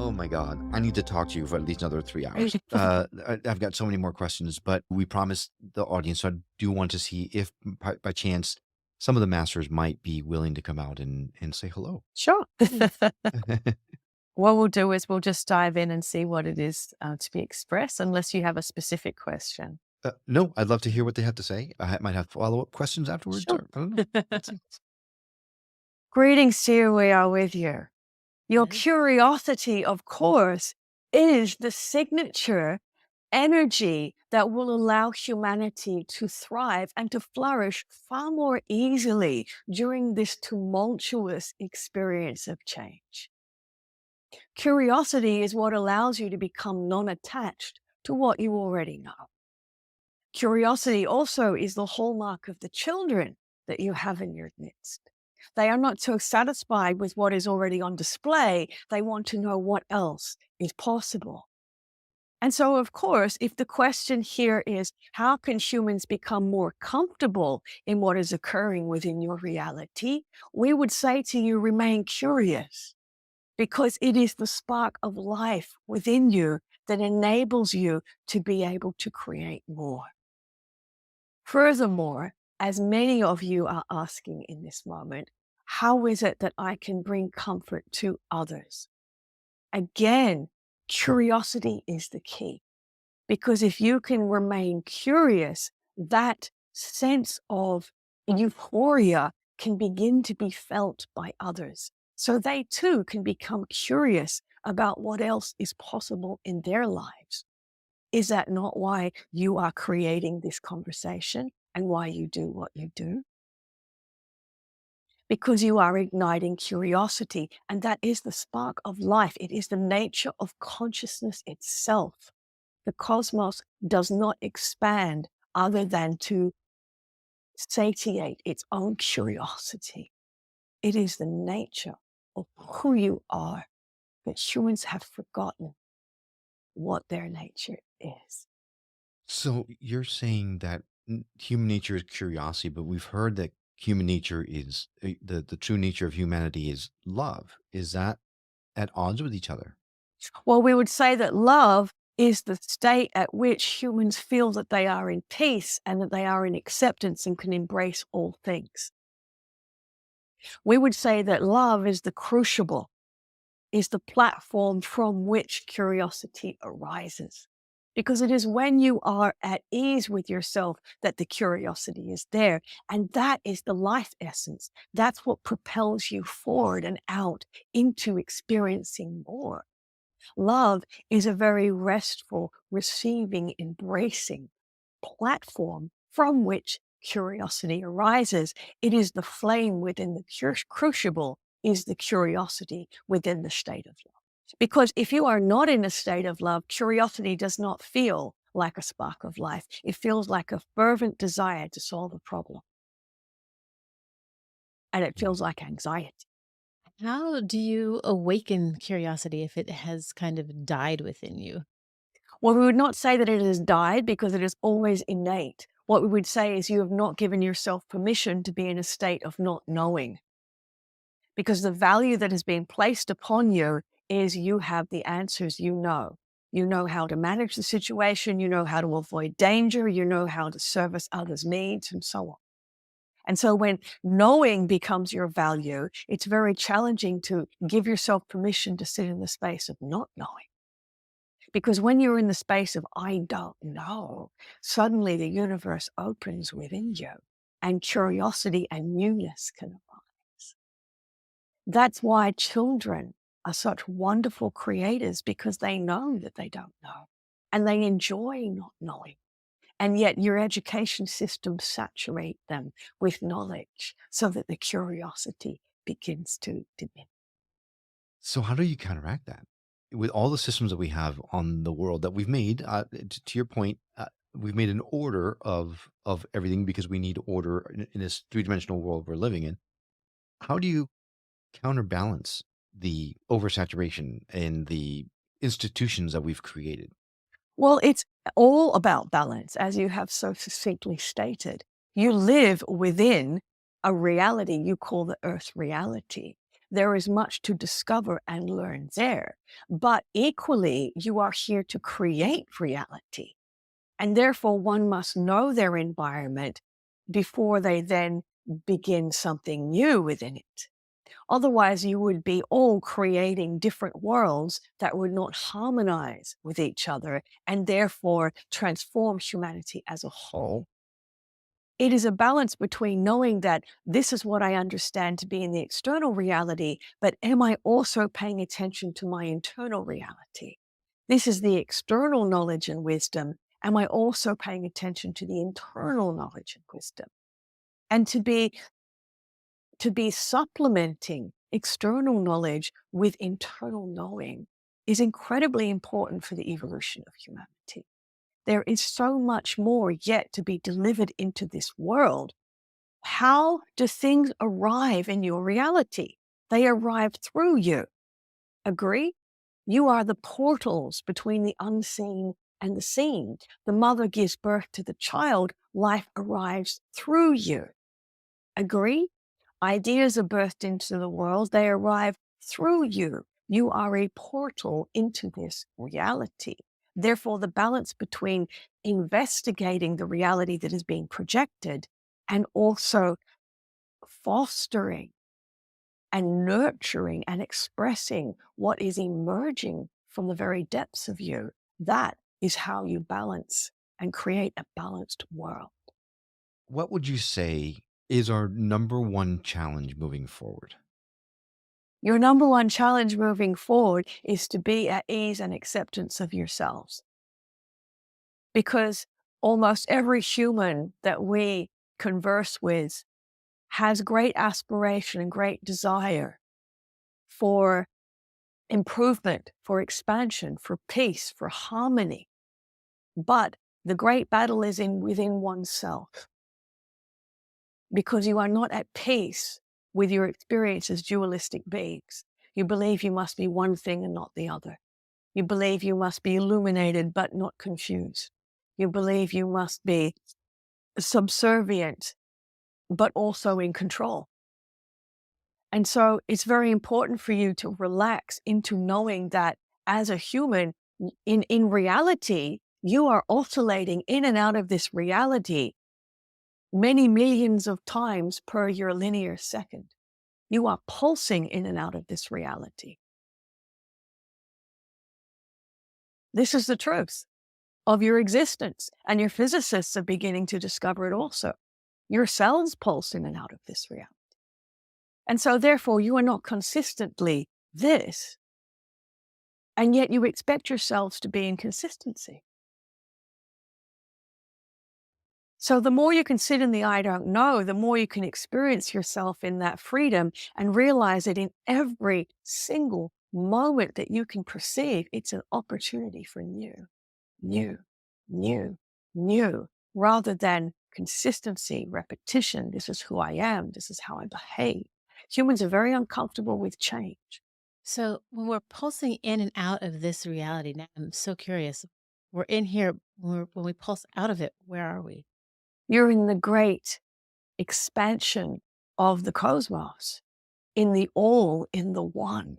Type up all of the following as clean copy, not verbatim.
Oh my God. I need to talk to you for at least another 3 hours. I've got so many more questions, but we promised the audience. So I do want to see if by chance some of the masters might be willing to come out and say hello. Sure. What we'll do is we'll just dive in and see what it is to be expressed, unless you have a specific question. No, I'd love to hear what they have to say. Might have follow-up questions afterwards, Sure. or I don't know. Let's see. Greetings to you. We are with you. Your Right. curiosity, of course, is the signature energy that will allow humanity to thrive and to flourish far more easily during this tumultuous experience of change. Curiosity is what allows you to become non attached to what you already know. Curiosity also is the hallmark of the children that you have in your midst. They are not so satisfied with what is already on display. They want to know what else is possible. And so, of course, if the question here is, how can humans become more comfortable in what is occurring within your reality? We would say to you, remain curious, because it is the spark of life within you that enables you to be able to create more. Furthermore, as many of you are asking in this moment, how is it that I can bring comfort to others? Again, curiosity is the key, because if you can remain curious, that sense of euphoria can begin to be felt by others. So they too can become curious about what else is possible in their lives. Is that not why you are creating this conversation and why you do what you do? Because you are igniting curiosity, and that is the spark of life. It is the nature of consciousness itself. The cosmos does not expand other than to satiate its own curiosity. It is the nature of who you are that humans have forgotten what their nature is. So you're saying that human nature is curiosity, but we've heard that human nature is the true nature of humanity is love. Is that at odds with each other? Well, we would say that love is the state at which humans feel that they are in peace and that they are in acceptance and can embrace all things. We would say that love is the crucible, is the platform from which curiosity arises. Because it is when you are at ease with yourself that the curiosity is there. And that is the life essence. That's what propels you forward and out into experiencing more. Love is a very restful, receiving, embracing platform from which curiosity arises. It is the flame within the crucible, is the curiosity within the state of love. Because if you are not in a state of love, curiosity does not feel like a spark of life. It feels like a fervent desire to solve a problem. And it feels like anxiety. How do you awaken curiosity if it has kind of died within you? Well, we would not say that it has died because it is always innate. What we would say is you have not given yourself permission to be in a state of not knowing, because the value that has been placed upon you is you have the answers, you know. You know how to manage the situation, you know how to avoid danger, you know how to service others' needs, and so on. And so when knowing becomes your value, it's very challenging to give yourself permission to sit in the space of not knowing. Because when you're in the space of, I don't know, suddenly the universe opens within you and curiosity and newness can arise. That's why children are such wonderful creators, because they know that they don't know and they enjoy not knowing. And yet your education system saturate them with knowledge so that the curiosity begins to diminish. So how do you counteract that? With all the systems that we have on the world that we've made, to your point, we've made an order of everything because we need order in this three-dimensional world we're living in. How do you counterbalance the oversaturation in the institutions that we've created? Well, it's all about balance, as you have so succinctly stated. You live within a reality you call the earth reality. There is much to discover and learn there. But equally, you are here to create reality. And therefore, one must know their environment before they then begin something new within it. Otherwise, you would be all creating different worlds that would not harmonize with each other and therefore transform humanity as a whole. It is a balance between knowing that this is what I understand to be in the external reality, but am I also paying attention to my internal reality? This is the external knowledge and wisdom. Am I also paying attention to the internal knowledge and wisdom? And to be supplementing external knowledge with internal knowing is incredibly important for the evolution of humanity. There is so much more yet to be delivered into this world. How do things arrive in your reality? They arrive through you. Agree? You are the portals between the unseen and the seen. The mother gives birth to the child. Life arrives through you. Agree? Ideas are birthed into the world. They arrive through you. You are a portal into this reality. Therefore, the balance between investigating the reality that is being projected and also fostering and nurturing and expressing what is emerging from the very depths of you, that is how you balance and create a balanced world. What would you say is our number one challenge moving forward? Your number one challenge moving forward is to be at ease and acceptance of yourselves. Because almost every human that we converse with has great aspiration and great desire for improvement, for expansion, for peace, for harmony. But the great battle is within oneself, because you are not at peace with your experience as dualistic beings. You believe you must be one thing and not the other. You believe you must be illuminated but not confused. You believe you must be subservient but also in control. And so it's very important for you to relax into knowing that as a human, in reality, you are oscillating in and out of this reality many millions of times per your linear second. You are pulsing in and out of this reality. This is the truth of your existence, and your physicists are beginning to discover it also. Your cells pulse in and out of this reality. And so therefore you are not consistently this, and yet you expect yourselves to be in consistency. So the more you can sit in the I don't know, the more you can experience yourself in that freedom and realize that in every single moment that you can perceive, it's an opportunity for new, new, new, new, rather than consistency, repetition. This is who I am. This is how I behave. Humans are very uncomfortable with change. So when we're pulsing in and out of this reality, now I'm so curious. We're in here, when we pulse out of it, where are we? You're in the great expansion of the cosmos, in the all, in the one.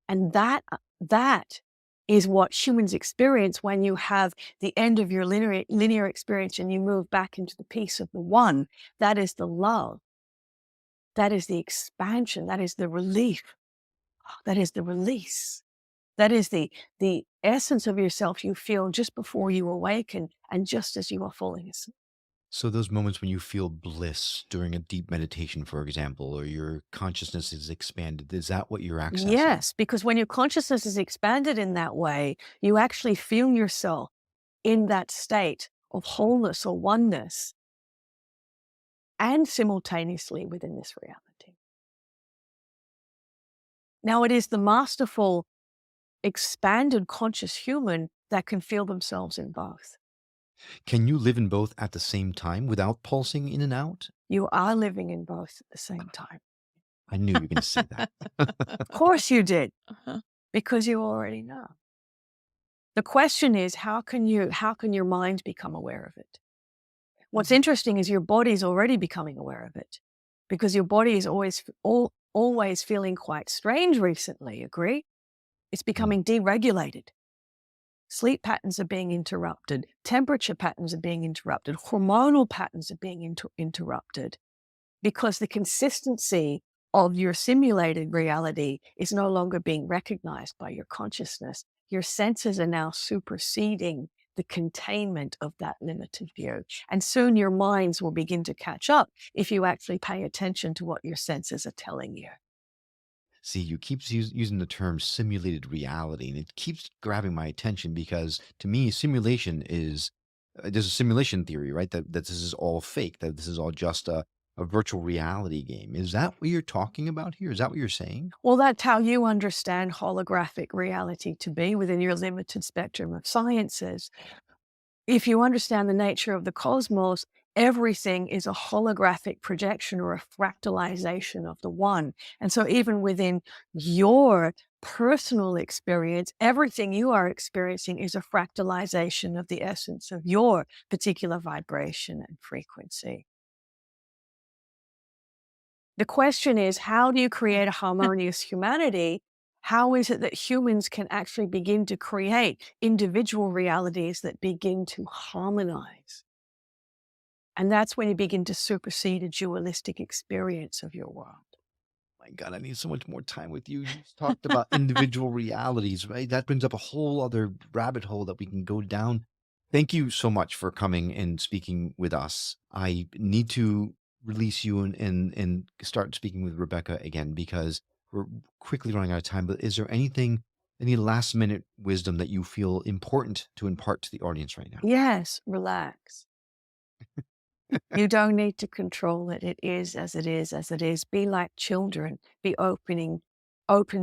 And that is what humans experience when you have the end of your linear experience and you move back into the peace of the one. That is the love. That is the expansion. That is the relief. That is the release. That is the essence of yourself you feel just before you awaken and just as you are falling asleep. So those moments when you feel bliss during a deep meditation, for example, or your consciousness is expanded, is that what you're accessing? Yes, because when your consciousness is expanded in that way, you actually feel yourself in that state of wholeness or oneness and simultaneously within this reality. Now, it is the masterful, expanded conscious human that can feel themselves in both. Can you live in both at the same time without pulsing in and out? You are living in both at the same time. I knew you were going to say that. Of course you did, Uh-huh. because you already know. The question is, how can your mind become aware of it? What's Mhm. interesting is your body's already becoming aware of it, because your body is always feeling quite strange recently, agree? It's Mm. becoming deregulated. Sleep patterns are being interrupted, temperature patterns are being interrupted, hormonal patterns are being interrupted because the consistency of your simulated reality is no longer being recognized by your consciousness. Your senses are now superseding the containment of that limited view. And soon your minds will begin to catch up if you actually pay attention to what your senses are telling you. See, you keep using the term simulated reality, and it keeps grabbing my attention because to me, simulation is there's a simulation theory, right? That this is all fake, that this is all just a virtual reality game. Is that what you're talking about here? Is that what you're saying? Well, that's how you understand holographic reality to be within your limited spectrum of sciences. If you understand the nature of the cosmos, everything is a holographic projection or a fractalization of the one. And so, even within your personal experience, everything you are experiencing is a fractalization of the essence of your particular vibration and frequency. The question is, how do you create a harmonious humanity? How is it that humans can actually begin to create individual realities that begin to harmonize? And that's when you begin to supersede a dualistic experience of your world. My God, I need so much more time with you. You just talked about individual realities, right? That brings up a whole other rabbit hole that we can go down. Thank you so much for coming and speaking with us. I need to release you and start speaking with Rebecca again because we're quickly running out of time. But is there anything, any last minute wisdom that you feel important to impart to the audience right now? Yes, relax. You don't need to control it. It is as it is as it is. Be like children. Be open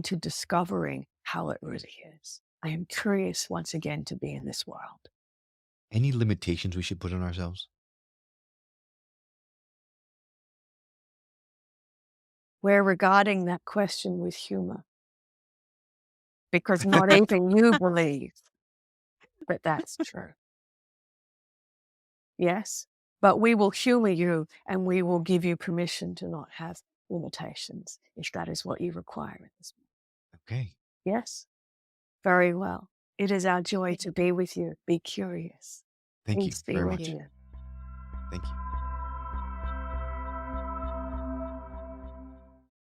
to discovering how it really is. I am curious once again to be in this world. Any limitations we should put on ourselves? We're regarding that question with humor because not even you believe that that's true. Yes, but we will humor you and we will give you permission to not have limitations if that is what you require at this moment. Okay. Yes, very well. It is our joy Thank to be with you. Be curious. Thank you Peace be very thank with much. you. you. Thank you.